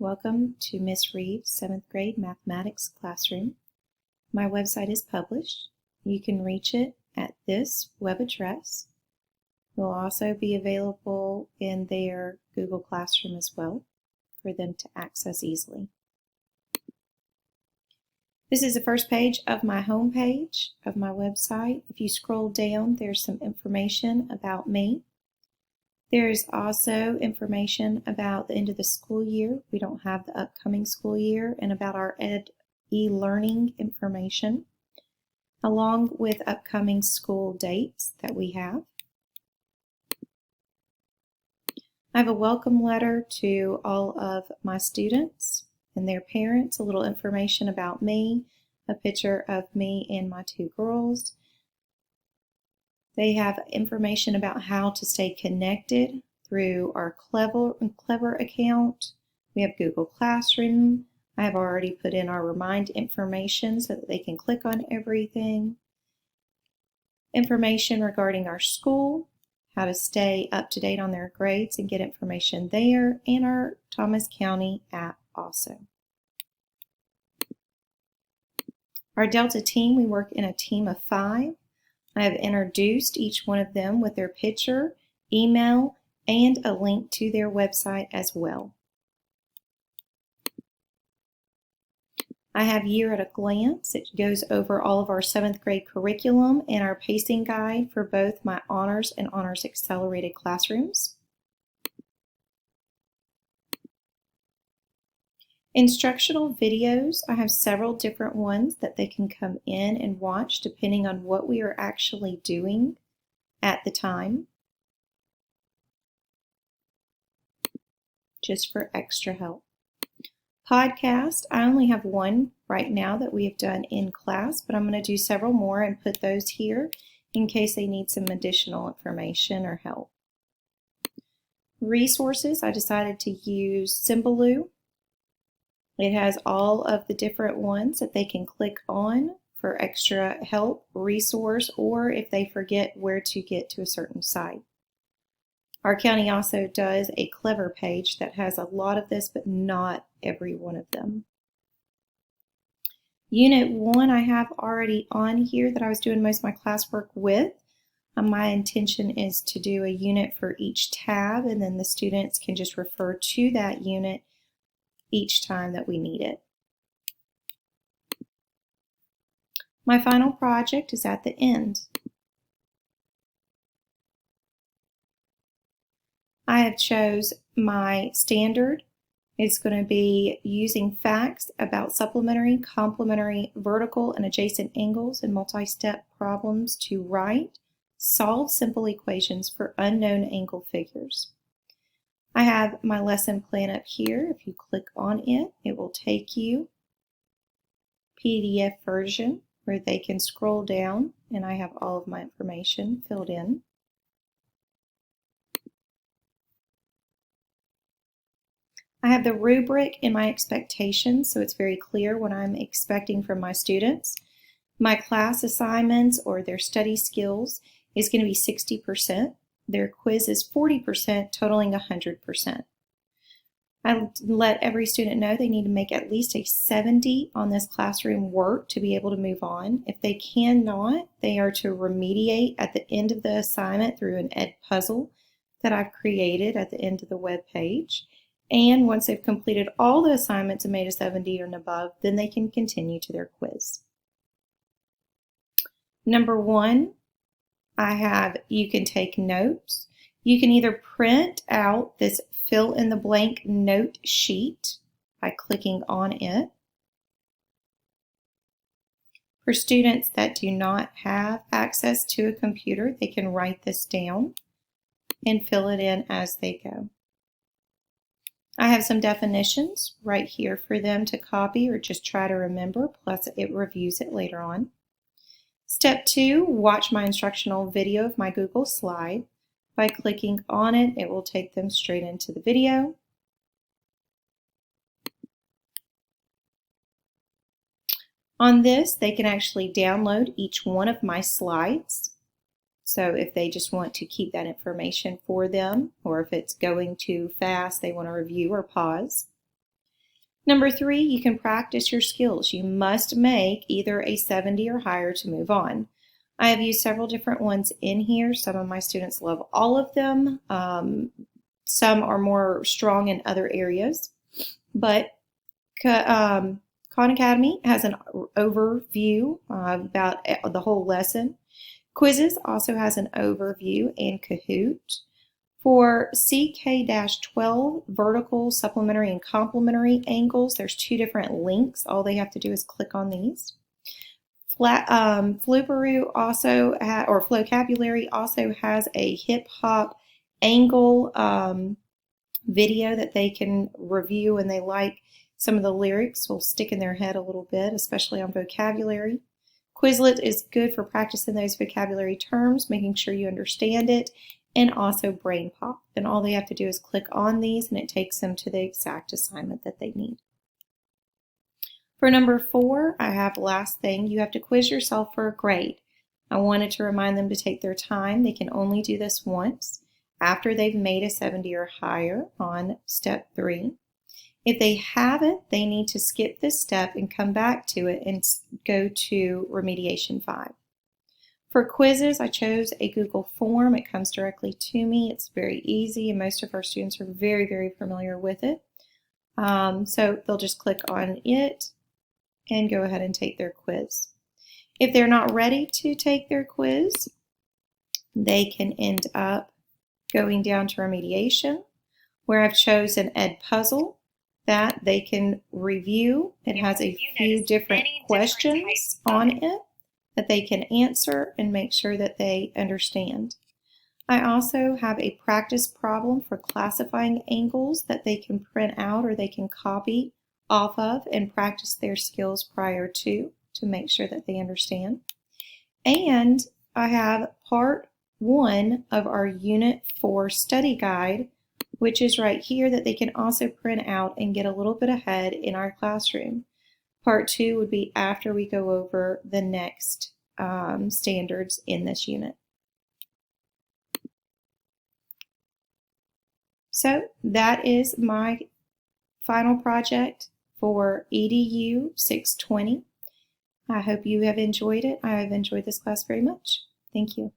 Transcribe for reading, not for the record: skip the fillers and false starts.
Welcome to Miss Reeves' 7th grade mathematics classroom. My website is published. You can reach it at this web address. It will also be available in their Google Classroom as well for them to access easily. This is the first page of my home page of my website. If you scroll down, there's some information about me. There is also information about the end of the school year. We don't have the upcoming school year, and about our e-learning information, along with upcoming school dates that we have. I have a welcome letter to all of my students and their parents, a little information about me, a picture of me and my two girls. They have information about how to stay connected through our Clever account. We have Google Classroom. I have already put in our remind information so that they can click on everything. Information regarding our school, how to stay up to date on their grades and get information there, and our Thomas County app also. Our Delta team, we work in a team of 5. I have introduced each one of them with their picture, email, and a link to their website as well. I have Year at a Glance. It goes over all of our 7th grade curriculum and our pacing guide for both my Honors and Honors Accelerated classrooms. Instructional videos, I have several different ones that they can come in and watch depending on what we are actually doing at the time, just for extra help. Podcast, I only have one right now that we have done in class, but I'm going to do several more and put those here in case they need some additional information or help. Resources, I decided to use Symbaloo. It has all of the different ones that they can click on for extra help, resource, or if they forget where to get to a certain site. Our county also does a Clever page that has a lot of this, but not every one of them. Unit 1 I have already on here that I was doing most of my classwork with. My intention is to do a unit for each tab, and then the students can just refer to that unit each time that we need it. My final project is at the end. I have chose my standard. It's going to be using facts about supplementary, complementary, vertical, and adjacent angles and multi-step problems to write, solve simple equations for unknown angle figures. I have my lesson plan up here. If you click on it, it will take you PDF version where they can scroll down, and I have all of my information filled in. I have the rubric in my expectations, so it's very clear what I'm expecting from my students. My class assignments or their study skills is going to be 60%. Their quiz is 40%, totaling 100%. I let every student know they need to make at least a 70 on this classroom work to be able to move on. If they cannot, they are to remediate at the end of the assignment through an ed puzzle that I've created at the end of the web page. And once they've completed all the assignments and made a 70 and above, then they can continue to their quiz. Number 1, I have you can take notes. You can either print out this fill in the blank note sheet by clicking on it. For students that do not have access to a computer, they can write this down and fill it in as they go. I have some definitions right here for them to copy or just try to remember, plus it reviews it later on. Step 2, watch my instructional video of my Google slide. By clicking on it, it will take them straight into the video. On this, they can actually download each one of my slides. So if they just want to keep that information for them, or if it's going too fast, they want to review or pause. Number 3, you can practice your skills. You must make either a 70 or higher to move on. I have used several different ones in here. Some of my students love all of them. Some are more strong in other areas. But Khan Academy has an overview about the whole lesson. Quizzes also has an overview and Kahoot. For CK-12 vertical, supplementary, and complementary angles, there's 2 different links. All they have to do is click on these. Flubaroo also or Flocabulary also has a hip hop angle video that they can review, and they like some of the lyrics will stick in their head a little bit, especially on vocabulary. Quizlet is good for practicing those vocabulary terms, making sure you understand it, and also Brain Pop. And all they have to do is click on these, and it takes them to the exact assignment that they need. For number 4, I have last thing, you have to quiz yourself for a grade. I wanted to remind them to take their time. They can only do this once after they've made a 70 or higher on step 3. If they haven't, they need to skip this step and come back to it and go to remediation 5. For quizzes, I chose a Google form. It comes directly to me. It's very easy, and most of our students are very, very familiar with it. So they'll just click on it and go ahead and take their quiz. If they're not ready to take their quiz, they can end up going down to remediation, where I've chosen Ed Puzzle that they can review. It has a few different questions on it that they can answer and make sure that they understand. I also have a practice problem for classifying angles that they can print out or they can copy off of and practice their skills prior to make sure that they understand. And I have part 1 of our Unit 4 study guide, which is right here, that they can also print out and get a little bit ahead in our classroom. Part 2 would be after we go over the next standards in this unit. So that is my final project for EDU 620. I hope you have enjoyed it. I have enjoyed this class very much. Thank you.